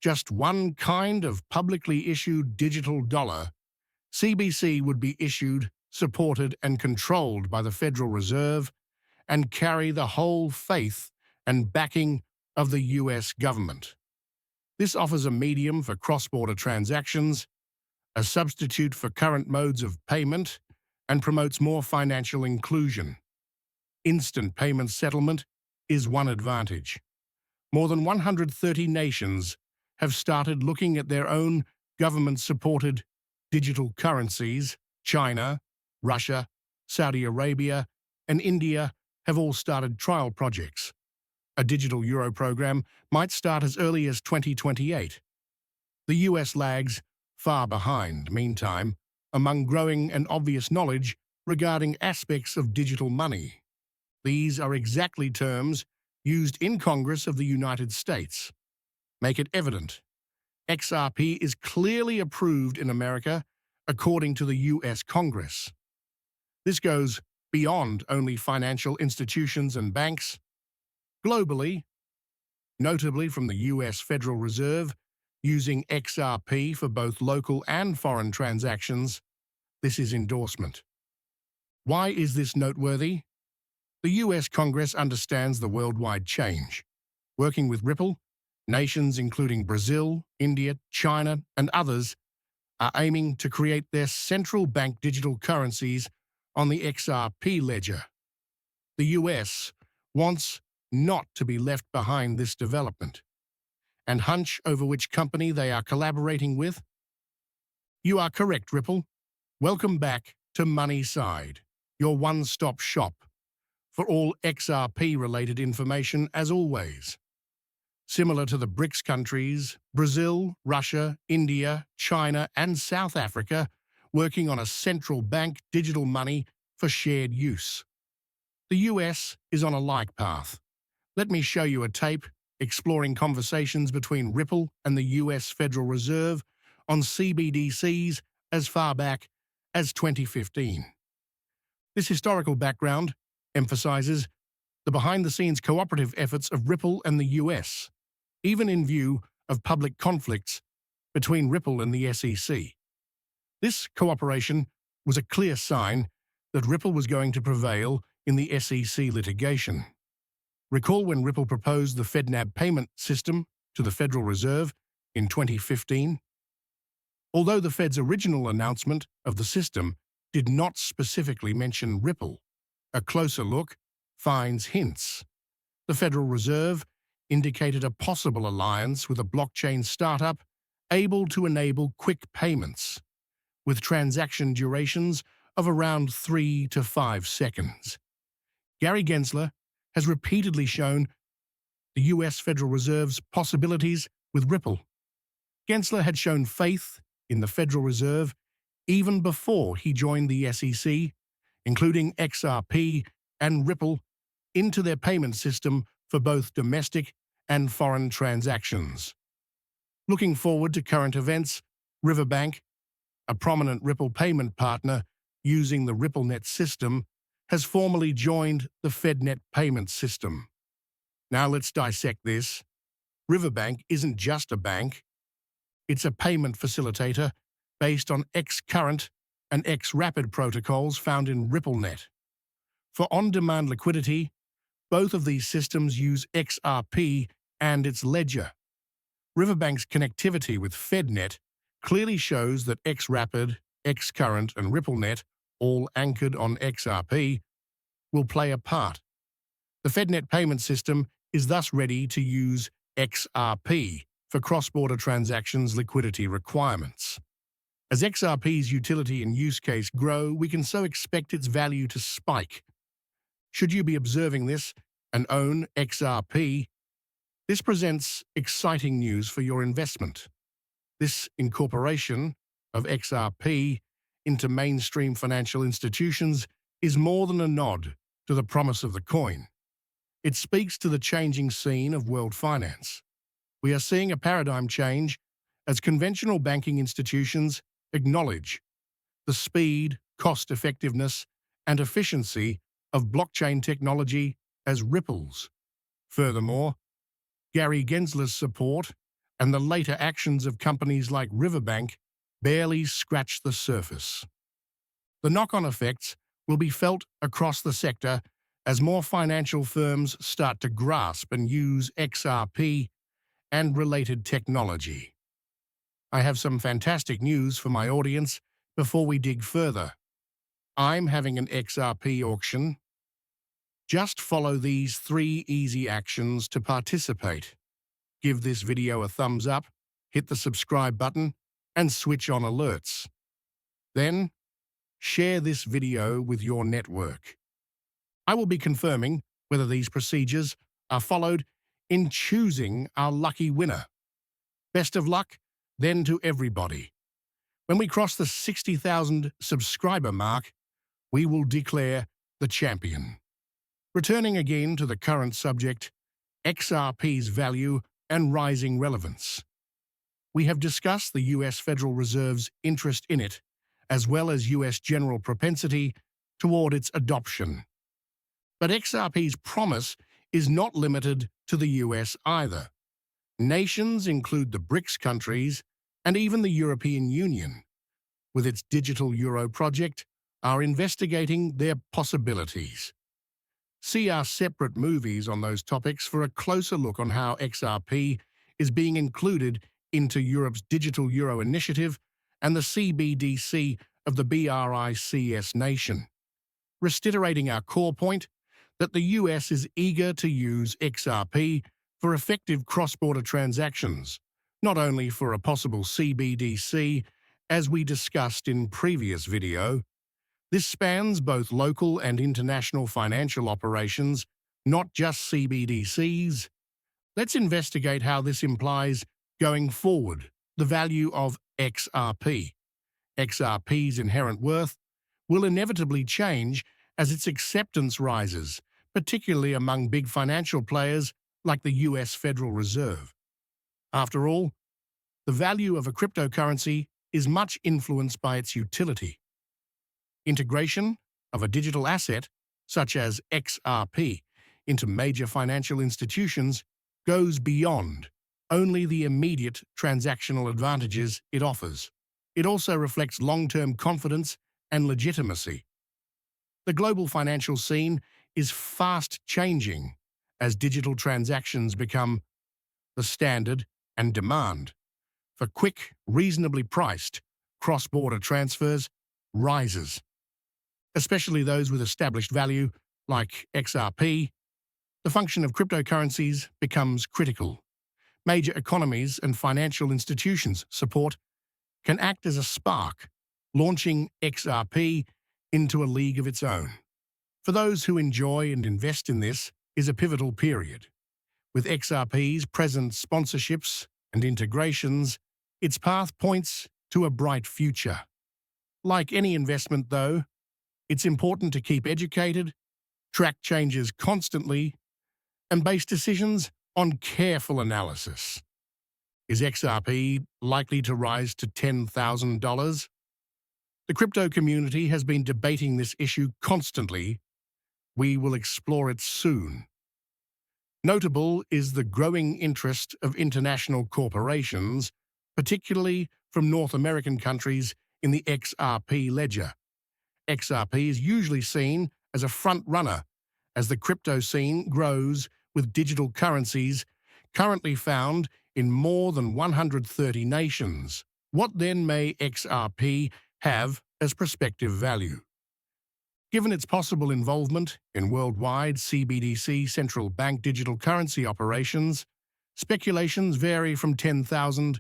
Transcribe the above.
just one kind of publicly issued digital dollar, CBC would be issued, supported and controlled by the Federal Reserve and carry the whole faith and backing of the US government. This offers a medium for cross-border transactions, a substitute for current modes of payment, and promotes more financial inclusion. Instant payment settlement is one advantage. More than 130 nations have started looking at their own government-supported digital currencies. China, Russia, Saudi Arabia, and India have all started trial projects. A digital euro program might start as early as 2028. The US lags far behind, meantime, among growing and obvious knowledge regarding aspects of digital money. These are exactly terms used in Congress of the United States. Make it evident. XRP is clearly approved in America according to the US Congress. This goes beyond only financial institutions and banks. Globally, notably from the US Federal Reserve, using XRP for both local and foreign transactions, this is endorsement. Why is this noteworthy? The US Congress understands the worldwide change. Working with Ripple, nations including Brazil, India, China, and others are aiming to create their central bank digital currencies on the XRP ledger. The US wants not to be left behind this development. And hunch over which company they are collaborating with? You are correct, Ripple. Welcome back to Money Side, your one-stop shop for all XRP-related information as always. Similar to the BRICS countries, Brazil, Russia, India, China, and South Africa working on a central bank digital money for shared use. The US is on a like path. Let me show you a tape exploring conversations between Ripple and the US Federal Reserve on CBDCs as far back as 2015. This historical background emphasizes the behind-the-scenes cooperative efforts of Ripple and the US, even in view of public conflicts between Ripple and the SEC. This cooperation was a clear sign that Ripple was going to prevail in the SEC litigation. Recall when Ripple proposed the FedNAB payment system to the Federal Reserve in 2015? Although the Fed's original announcement of the system did not specifically mention Ripple, a closer look finds hints. The Federal Reserve indicated a possible alliance with a blockchain startup able to enable quick payments, with transaction durations of around 3 to 5 seconds. Gary Gensler has repeatedly shown the US Federal Reserve's possibilities with Ripple. Gensler had shown faith in the Federal Reserve even before he joined the SEC, including XRP and Ripple, into their payment system for both domestic and foreign transactions. Looking forward to current events, Riverbank, a prominent Ripple payment partner using the RippleNet system, has formally joined the FedNet payment system. Now let's dissect this. Riverbank isn't just a bank. It's a payment facilitator based on X-Current and X-Rapid protocols found in RippleNet. For on-demand liquidity, both of these systems use XRP and its ledger. Riverbank's connectivity with FedNet clearly shows that X-Rapid, X-Current, and RippleNet, all anchored on XRP, will play a part. The FedNet payment system is thus ready to use XRP for cross-border transactions liquidity requirements. As XRP's utility and use case grow, we can so expect its value to spike. Should you be observing this and own XRP, this presents exciting news for your investment. This incorporation of XRP into mainstream financial institutions is more than a nod to the promise of the coin. It speaks to the changing scene of world finance. We are seeing a paradigm change as conventional banking institutions acknowledge the speed, cost-effectiveness, and efficiency of blockchain technology as Ripple's. Furthermore, Gary Gensler's support and the later actions of companies like Riverbank barely scratch the surface. The knock-on effects will be felt across the sector as more financial firms start to grasp and use XRP and related technology. I have some fantastic news for my audience before we dig further. I'm having an XRP auction. Just follow these 3 easy actions to participate. Give this video a thumbs up, hit the subscribe button, and switch on alerts. Then, share this video with your network. I will be confirming whether these procedures are followed in choosing our lucky winner. Best of luck, then, to everybody. When we cross the 60,000 subscriber mark, we will declare the champion. Returning again to the current subject, XRP's value and rising relevance. We have discussed the US Federal Reserve's interest in it, as well as US general propensity toward its adoption. But XRP's promise is not limited to the US either. Nations include the BRICS countries and even the European Union, with its digital euro project, are investigating their possibilities. See our separate movies on those topics for a closer look on how XRP is being included into Europe's digital euro initiative and the CBDC of the BRICS nation. Reiterating our core point that the US is eager to use XRP for effective cross-border transactions, not only for a possible CBDC, as we discussed in previous video. This spans both local and international financial operations, not just CBDCs. Let's investigate how this implies, going forward, the value of XRP. XRP's inherent worth will inevitably change as its acceptance rises, particularly among big financial players like the US Federal Reserve. After all, the value of a cryptocurrency is much influenced by its utility. Integration of a digital asset, such as XRP, into major financial institutions goes beyond only the immediate transactional advantages it offers. It also reflects long-term confidence and legitimacy. The global financial scene is fast changing as digital transactions become the standard, and demand for quick, reasonably priced cross-border transfers rises. Especially those with established value, like XRP, the function of cryptocurrencies becomes critical. Major economies and financial institutions' support can act as a spark, launching XRP into a league of its own. For those who enjoy and invest in this is a pivotal period. With XRP's present sponsorships and integrations, its path points to a bright future. Like any investment, though, it's important to keep educated, track changes constantly, and base decisions on careful analysis. Is XRP likely to rise to $10,000? The crypto community has been debating this issue constantly. We will explore it soon. Notable is the growing interest of international corporations, particularly from North American countries, in the XRP ledger. XRP is usually seen as a front-runner as the crypto scene grows, with digital currencies currently found in more than 130 nations. What then may XRP have as prospective value? Given its possible involvement in worldwide CBDC central bank digital currency operations, speculations vary from $10,000